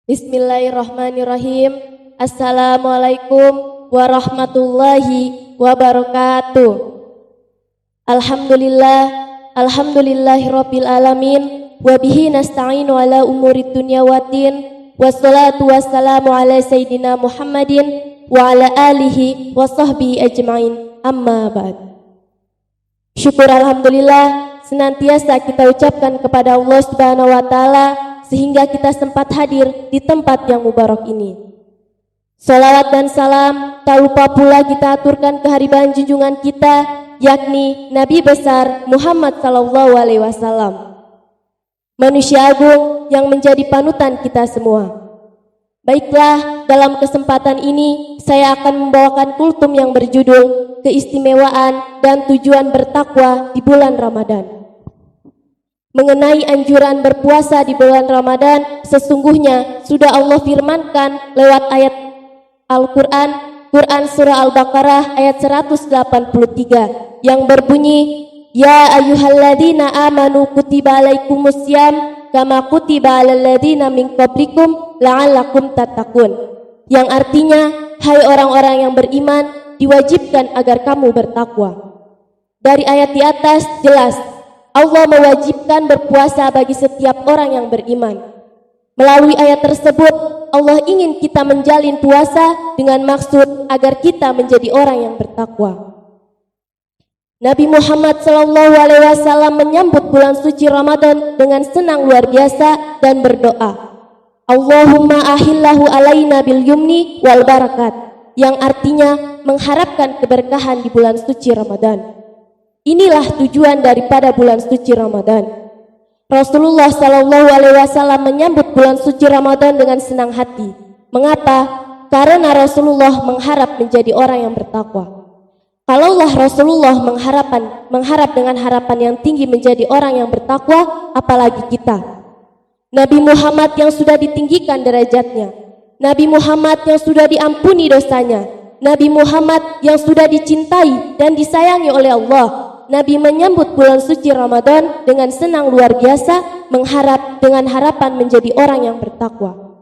Bismillahirrahmanirrahim. Assalamualaikum warahmatullahi wabarakatuh. Alhamdulillahirabbil alamin wa bihi nasta'inu ala umurid dunya waddin. Wassalatu wassalamu ala sayyidina Muhammadin wa ala alihi wa sahbihi ajmain. Amma ba'd. Syukur alhamdulillah senantiasa kita ucapkan kepada Allah Subhanahu wa taala sehingga kita sempat hadir di tempat yang mubarak ini. Salawat dan salam tak lupa pula kita aturkan kehadiran junjungan kita, yakni Nabi besar Muhammad SAW, manusia agung yang menjadi panutan kita semua. Baiklah, dalam kesempatan ini saya akan membawakan kultum yang berjudul Keistimewaan dan Tujuan Bertakwa di Bulan Ramadan. Mengenai anjuran berpuasa di bulan Ramadan, sesungguhnya sudah Allah firmankan lewat ayat Al-Quran, Quran Surah Al-Baqarah ayat 183 yang berbunyi, Ya ayyuhalladzina amanu kutiba alaikumussyam kama kutiba alal ladzina min qablikum la'allakum tattaqun, yang artinya, hai orang-orang yang beriman, diwajibkan agar kamu bertakwa. Dari ayat di atas jelas Allah mewajibkan berpuasa bagi setiap orang yang beriman. Melalui ayat tersebut, Allah ingin kita menjalin puasa dengan maksud agar kita menjadi orang yang bertakwa. Nabi Muhammad SAW menyambut bulan suci Ramadan dengan senang luar biasa dan berdoa, Allahumma ahillahu alaina bil yumni wal barakat, yang artinya mengharapkan keberkahan di bulan suci Ramadan. Inilah tujuan daripada bulan suci Ramadan. Rasulullah SAW menyambut bulan suci Ramadan dengan senang hati. Mengapa? Karena Rasulullah mengharap menjadi orang yang bertakwa. Kalaulah Rasulullah mengharap dengan harapan yang tinggi menjadi orang yang bertakwa, apalagi kita. Nabi Muhammad yang sudah ditinggikan derajatnya, Nabi Muhammad yang sudah diampuni dosanya, Nabi Muhammad yang sudah dicintai dan disayangi oleh Allah, Nabi menyambut bulan suci Ramadan dengan senang luar biasa, mengharap dengan harapan menjadi orang yang bertakwa.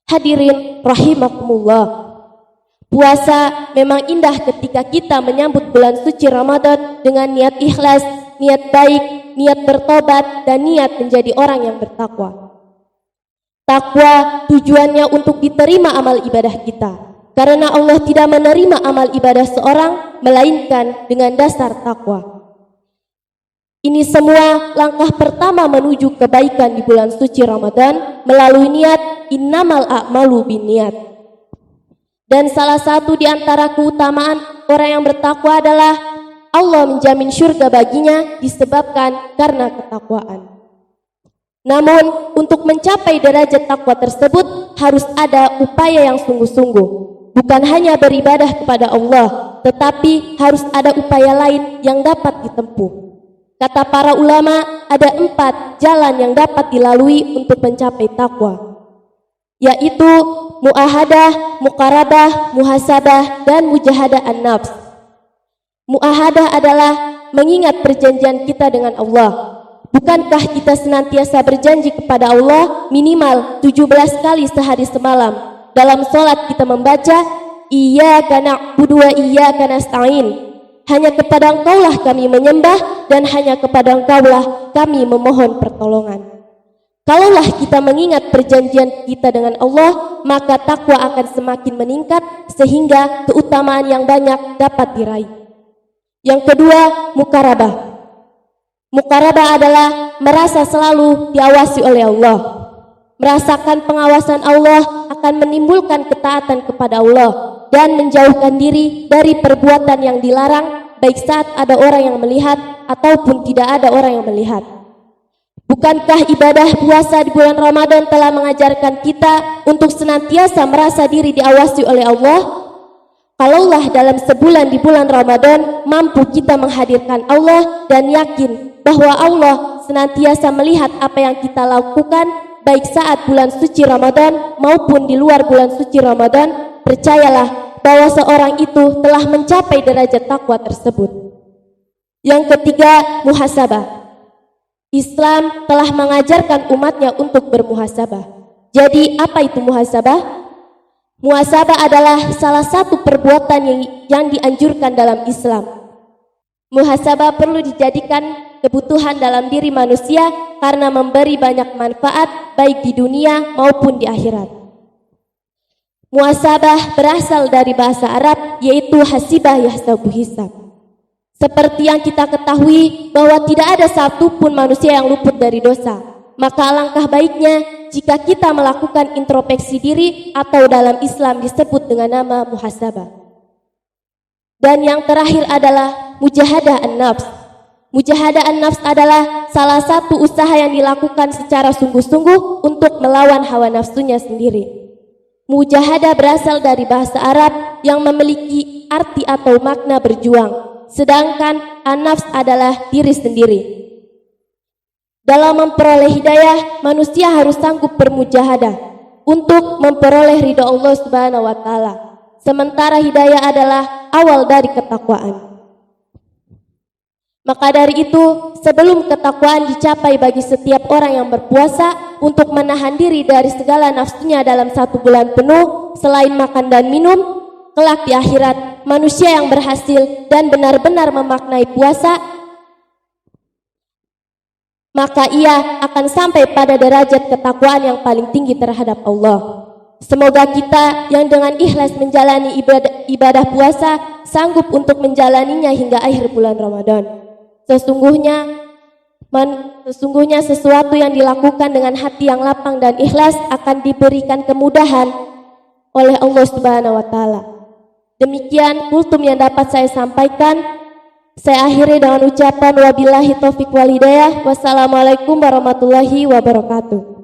Hadirin rahimakumullah, puasa memang indah ketika kita menyambut bulan suci Ramadan dengan niat ikhlas, niat baik, niat bertobat, dan niat menjadi orang yang bertakwa. Takwa tujuannya untuk diterima amal ibadah kita. Karena Allah tidak menerima amal ibadah seorang melainkan dengan dasar takwa. Ini semua langkah pertama menuju kebaikan di bulan suci Ramadan melalui niat, innamal a'malu binniyat. Dan salah satu di antara keutamaan orang yang bertakwa adalah Allah menjamin syurga baginya disebabkan karena ketakwaan. Namun untuk mencapai derajat takwa tersebut harus ada upaya yang sungguh-sungguh. Bukan hanya beribadah kepada Allah, tetapi harus ada upaya lain yang dapat ditempuh. Kata para ulama, ada 4 jalan yang dapat dilalui untuk mencapai takwa, yaitu mu'ahadah, muqarabah, muhasabah, dan mujahadah an-nafs. Mu'ahadah adalah mengingat perjanjian kita dengan Allah. Bukankah kita senantiasa berjanji kepada Allah minimal 17 kali sehari semalam? Dalam sholat kita membaca, Iyyaka na'budu wa iyyaka nasta'in. Hanya kepada Engkaulah kami menyembah dan hanya kepada Engkaulah kami memohon pertolongan. Kalaulah kita mengingat perjanjian kita dengan Allah, maka takwa akan semakin meningkat sehingga keutamaan yang banyak dapat diraih. Yang kedua, muqarabah. Muqarabah adalah merasa selalu diawasi oleh Allah. Merasakan pengawasan Allah akan menimbulkan ketaatan kepada Allah dan menjauhkan diri dari perbuatan yang dilarang, baik saat ada orang yang melihat ataupun tidak ada orang yang melihat. Bukankah ibadah puasa di bulan Ramadan telah mengajarkan kita untuk senantiasa merasa diri diawasi oleh Allah? Kalaulah dalam sebulan di bulan Ramadan mampu kita menghadirkan Allah dan yakin bahwa Allah senantiasa melihat apa yang kita lakukan, baik saat bulan suci Ramadan maupun di luar bulan suci Ramadan, percayalah bahwa seorang itu telah mencapai derajat takwa tersebut. Yang ketiga, muhasabah. Islam telah mengajarkan umatnya untuk bermuhasabah. Jadi apa itu muhasabah? Muhasabah adalah salah satu perbuatan yang dianjurkan dalam Islam. Muhasabah perlu dijadikan kebutuhan dalam diri manusia karena memberi banyak manfaat baik di dunia maupun di akhirat. Muhasabah berasal dari bahasa Arab yaitu hasibah yahsabu hisab. Seperti yang kita ketahui bahwa tidak ada satupun manusia yang luput dari dosa. Maka alangkah baiknya jika kita melakukan introspeksi diri atau dalam Islam disebut dengan nama muhasabah. Dan yang terakhir adalah mujahadah an-nafs. Mujahadah an-nafs adalah salah satu usaha yang dilakukan secara sungguh-sungguh untuk melawan hawa nafsunya sendiri. Mujahadah berasal dari bahasa Arab yang memiliki arti atau makna berjuang, sedangkan an-nafs adalah diri sendiri. Dalam memperoleh hidayah, manusia harus sanggup bermujahadah untuk memperoleh ridha Allah Subhanahu wa taala. Sementara hidayah adalah awal dari ketakwaan. Maka dari itu, sebelum ketakwaan dicapai bagi setiap orang yang berpuasa untuk menahan diri dari segala nafsunya dalam 1 bulan penuh selain makan dan minum, kelak di akhirat manusia yang berhasil dan benar-benar memaknai puasa, maka ia akan sampai pada derajat ketakwaan yang paling tinggi terhadap Allah. Semoga kita yang dengan ikhlas menjalani ibadah puasa sanggup untuk menjalaninya hingga akhir bulan Ramadan. Sesungguhnya sesuatu yang dilakukan dengan hati yang lapang dan ikhlas akan diberikan kemudahan oleh Allah Subhanahu wa taala. Demikian kultum yang dapat saya sampaikan. Saya akhiri dengan ucapan wabillahi taufiq wal hidayah. Wassalamualaikum warahmatullahi wabarakatuh.